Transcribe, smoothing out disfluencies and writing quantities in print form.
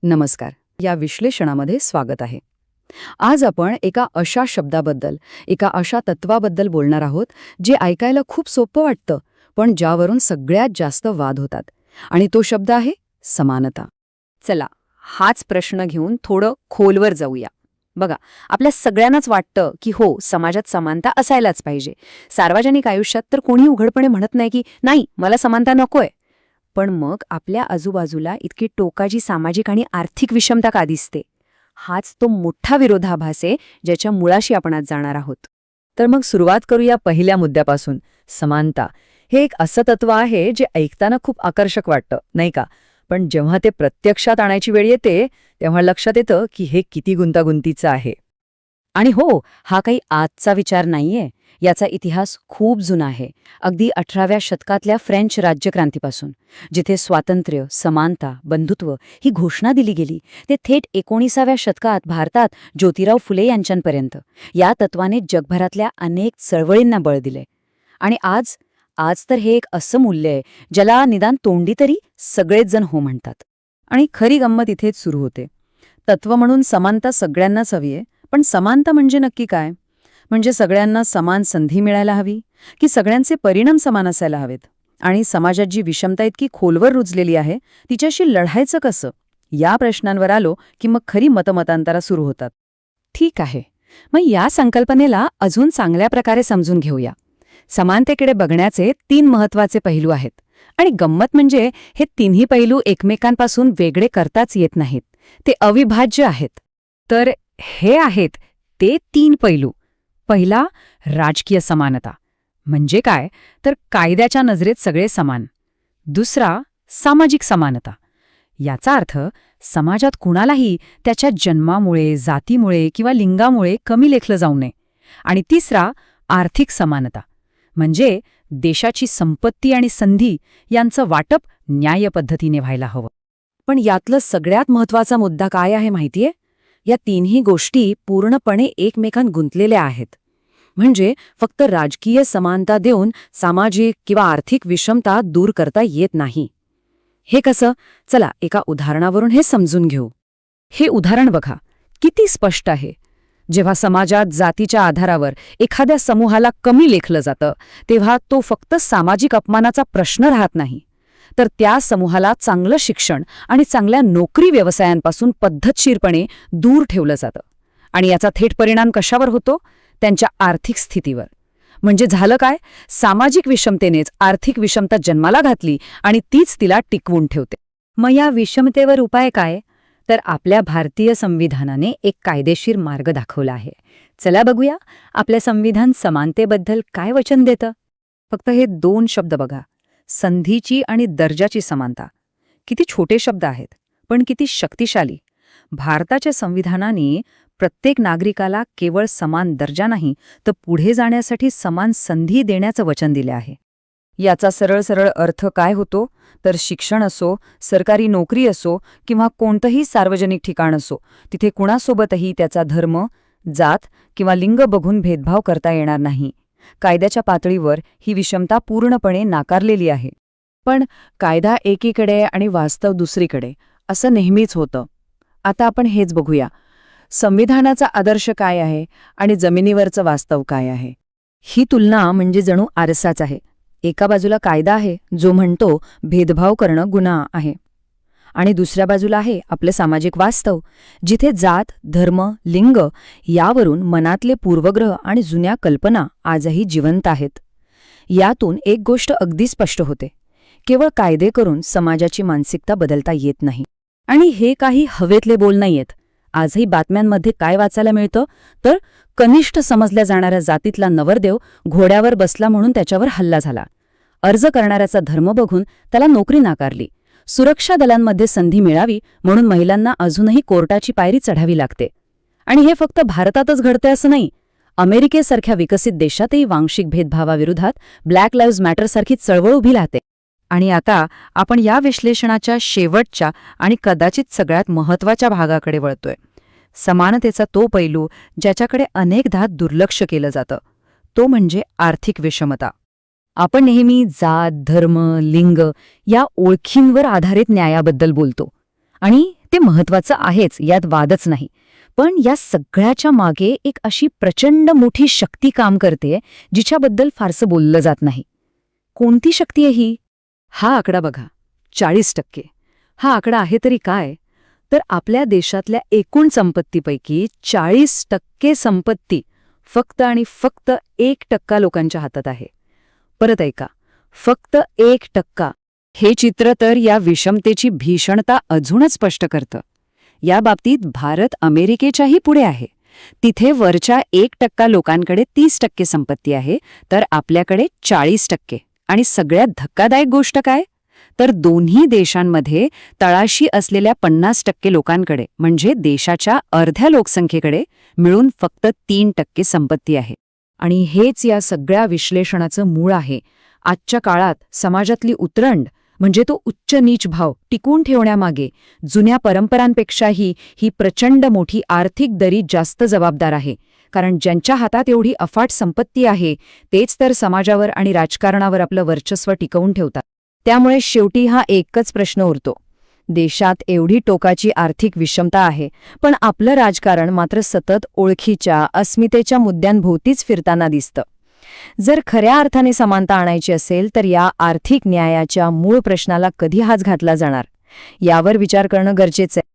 नमस्कार. या विश्लेषणामध्ये स्वागत आहे. आज आपण एका अशा शब्दाबद्दल, एका अशा तत्वाबद्दल बोलणार आहोत, जे ऐकायला खूप सोपं वाटतं, पण ज्यावरून सगळ्यात जास्त वाद होतात. आणि तो शब्द आहे समानता. चला, हाच प्रश्न घेऊन थोडं खोलवर जाऊया. बघा, आपल्या सगळ्यांनाच वाटतं की हो, समाजात समानता असायलाच पाहिजे. सार्वजनिक आयुष्यात तर कोणी उघडपणे म्हणत नाही की नाही, मला समानता नकोय. पण मग आपल्या आजूबाजूला इतकी टोकाची सामाजिक आणि आर्थिक विषमता का दिसते? हाच तो मोठा विरोधाभास आहे, ज्याच्या मुळाशी आपण आज जाणार आहोत. तर मग सुरुवात करूया पहिल्या मुद्द्यापासून. समानता हे एक असं तत्व आहे जे ऐकताना खूप आकर्षक वाटतं, नाही का? पण जेव्हा ते प्रत्यक्षात आणायची वेळ येते तेव्हा लक्षात येतं की हे किती गुंतागुंतीचं आहे. आणि हो, हा काही आजचा विचार नाहीये. याचा इतिहास खूप जुना आहे. अगदी 18व्या शतकातल्या फ्रेंच राज्यक्रांतीपासून, जिथे स्वातंत्र्य, समानता, बंधुत्व ही घोषणा दिली गेली, ते थेट 19व्या शतकात भारतात ज्योतिराव फुले यांच्यापर्यंत. या तत्वाने जगभरातल्या अनेक चळवळींना बळ दिले. आणि आज तर हे एक असं मूल्य आहे ज्याला निदान तोंडी तरी सगळेच जण हो म्हणतात. आणि खरी गंमत इथेच सुरू होते. तत्व म्हणून समानता सगळ्यांनाच हवी आहे, पण समानता म्हणजे नक्की काय? म्हणजे सगळ्यांना समान संधी मिळायला हवी, की सगळ्यांचे परिणाम समान असायला हवेत? आणि समाजात जी विषमता इतकी खोलवर रुजलेली आहे, तिच्याशी लढायचं कसं? या प्रश्नांवर आलो की मग खरी मतमतांतरा सुरू होतात. ठीक आहे, मग या संकल्पनेला अजून चांगल्या प्रकारे समजून घेऊया. समानतेकडे बघण्याचे 3 महत्वाचे पैलू आहेत. आणि गंमत म्हणजे हे तिन्ही पैलू एकमेकांपासून वेगळे करताच येत नाहीत. ते अविभाज्य आहेत. तर हे आहेत ते 3 पैलू. पहिला, राजकीय समानता. म्हणजे काय? तर कायद्याच्या नजरेत सगळे समान. दुसरा, सामाजिक समानता. याचा अर्थ समाजात कुणालाही त्याच्या जन्मामुळे, जातीमुळे किंवा लिंगामुळे कमी लेखलं जाऊ नये. आणि तिसरा, आर्थिक समानता. म्हणजे देशाची संपत्ती आणि संधी यांचं वाटप न्याय्य पद्धतीने व्हायला हवं. पण यातलं सगळ्यात महत्वाचा मुद्दा काय आहे माहितीये? या तिन्ही गोष्टी पूर्णपणे एकमेकांत गुंतलेल्या आहेत. म्हणजे फक्त राजकीय समानता देऊन सामाजिक किंवा आर्थिक विषमता दूर करता येत नाही. हे कसं? चला, एका उदाहरणावरून हे समजून घेऊ. हे उदाहरण बघा, किती स्पष्ट आहे. जेव्हा समाजात जातीच्या आधारावर एखाद्या समूहाला कमी लेखलं जातं, तेव्हा तो फक्त सामाजिक अपमानाचा प्रश्न राहत नाही, तर त्या समूहाला चांगलं शिक्षण आणि चांगल्या नोकरी व्यवसायांपासून पद्धतशीरपणे दूर ठेवलं जातं. आणि याचा थेट परिणाम कशावर होतो? त्यांच्या आर्थिक स्थितीवर. म्हणजे झालं काय? सामाजिक विषमतेनेच आर्थिक विषमता जन्माला घातली आणि तीच तिला टिकवून ठेवते. मग या विषमतेवर उपाय काय? तर आपल्या भारतीय संविधानाने एक कायदेशीर मार्ग दाखवला आहे. चला बघूया, आपलं संविधान समानतेबद्दल काय वचन देतं. फक्त हे 2 शब्द बघा, संधीची आणि दर्जाची समानता. किती छोटे शब्द आहेत, पण किती शक्तिशाली. भारताच्या संविधानाने प्रत्येक नागरिकाला केवळ समान दर्जा नाही, तर पुढे जाण्यासाठी समान संधी देण्याचं वचन दिले आहे. याचा सरळ सरळ अर्थ काय होतो? तर शिक्षण असो, सरकारी नोकरी असो किंवा कोणतंही सार्वजनिक ठिकाण असो, तिथे कुणासोबतही त्याचा धर्म, जात किंवा लिंग बघून भेदभाव करता येणार नाही. कायद्याच्या पातळीवर ही विषमता पूर्णपणे नाकारलेली आहे. पण कायदा एकीकडे आणि वास्तव दुसरीकडे असं नेहमीच होतं. आता आपण हेच बघूया, संविधानाचा आदर्श काय आहे आणि जमिनीवरचं वास्तव काय आहे. ही तुलना म्हणजे जणू आरसाच आहे. एका बाजूला कायदा आहे जो म्हणतो भेदभाव करणं गुन्हा आहे, आणि दुसऱ्या बाजूला आहे आपलं सामाजिक वास्तव, जिथे जात, धर्म, लिंग यावरून मनातले पूर्वग्रह आणि जुन्या कल्पना आजही जिवंत आहेत. यातून एक गोष्ट अगदी स्पष्ट होते, केवळ कायदे करून समाजाची मानसिकता बदलता येत नाही. आणि हे काही हवेतले बोल नाहीयेत. आजही बातम्यांमध्ये काय वाचायला मिळतं? तर कनिष्ठ समजल्या जाणाऱ्या जातीतला नवरदेव घोड्यावर बसला म्हणून त्याच्यावर हल्ला झाला. अर्ज करणाऱ्याचा धर्म बघून त्याला नोकरी नाकारली. सुरक्षा दलांमध्ये संधी मिळावी म्हणून महिलांना अजूनही कोर्टाची पायरी चढावी लागते. आणि हे फक्त भारतातच घडते असं नाही. अमेरिकेसारख्या विकसित देशातही वांशिक भेदभावाविरोधात ब्लॅक लाईव्हज मॅटरसारखी चळवळ उभी राहते. आणि आता आपण या विश्लेषणाच्या शेवटच्या आणि कदाचित सगळ्यात महत्त्वाच्या भागाकडे वळतोय. समानतेचा तो पैलू ज्याच्याकडे अनेकदा दुर्लक्ष केलं जातं, तो म्हणजे आर्थिक विषमता. आपण नेहमी जात, धर्म, लिंग या ओळखींवर आधारित न्यायाबद्दल बोलतो, आणि ते महत्वाचं आहेच, यात वादच नाही. पण या सगळ्याच्या मागे एक अशी प्रचंड मोठी शक्ती काम करते जिच्याबद्दल फारसं बोललं जात नाही. कोणती शक्ती आहे ही? हा आकडा बघा, 40%. हा आकडा आहे तरी काय? तर आपल्या देशातल्या एकूण संपत्तीपैकी 40% संपत्ती फक्त आणि फक्त 1% लोकांच्या हातात आहे. परत ऐका, फक्त 1%. हे चित्र तर या विषमतेची भीषणता अजूनच स्पष्ट करतं. या बाबतीत भारत अमेरिकेच्याही पुढे आहे. तिथे वरच्या 1% लोकांकडे 30% संपत्ती आहे, तर आपल्याकडे 40%. आणि सगळ्यात धक्कादायक गोष्ट काय? तर दोन्ही देशांमध्ये तळाशी असलेल्या 50% लोकांकडे, म्हणजे देशाच्या अर्ध्या लोकसंख्येकडे मिळून फक्त 3% संपत्ती आहे. आणि हेच या सगळ्या विश्लेषणाचं मूळ आहे. आजच्या काळात समाजातली उतरंड, म्हणजे तो उच्च-नीच भाव टिकून ठेवण्यामागे जुन्या परंपरांपेक्षाही ही प्रचंड मोठी आर्थिक दरी जास्त जबाबदार आहे. कारण ज्यांच्या हातात एवढी अफाट संपत्ती आहे तेच तर समाजावर आणि राजकारणावर आपलं वर्चस्व टिकवून ठेवतात. त्यामुळे शेवटी हा एकच प्रश्न उरतो. देशात एवढी टोकाची आर्थिक विषमता आहे, पण आपलं राजकारण मात्र सतत ओळखीच्या, अस्मितेच्या मुद्द्यांभोवतीच फिरताना दिसतं. जर खऱ्या अर्थाने समानता आणायची असेल तर या आर्थिक न्यायाच्या मूळ प्रश्नाला कधी हात घातला जाणार, यावर विचार करणं गरजेचं आहे.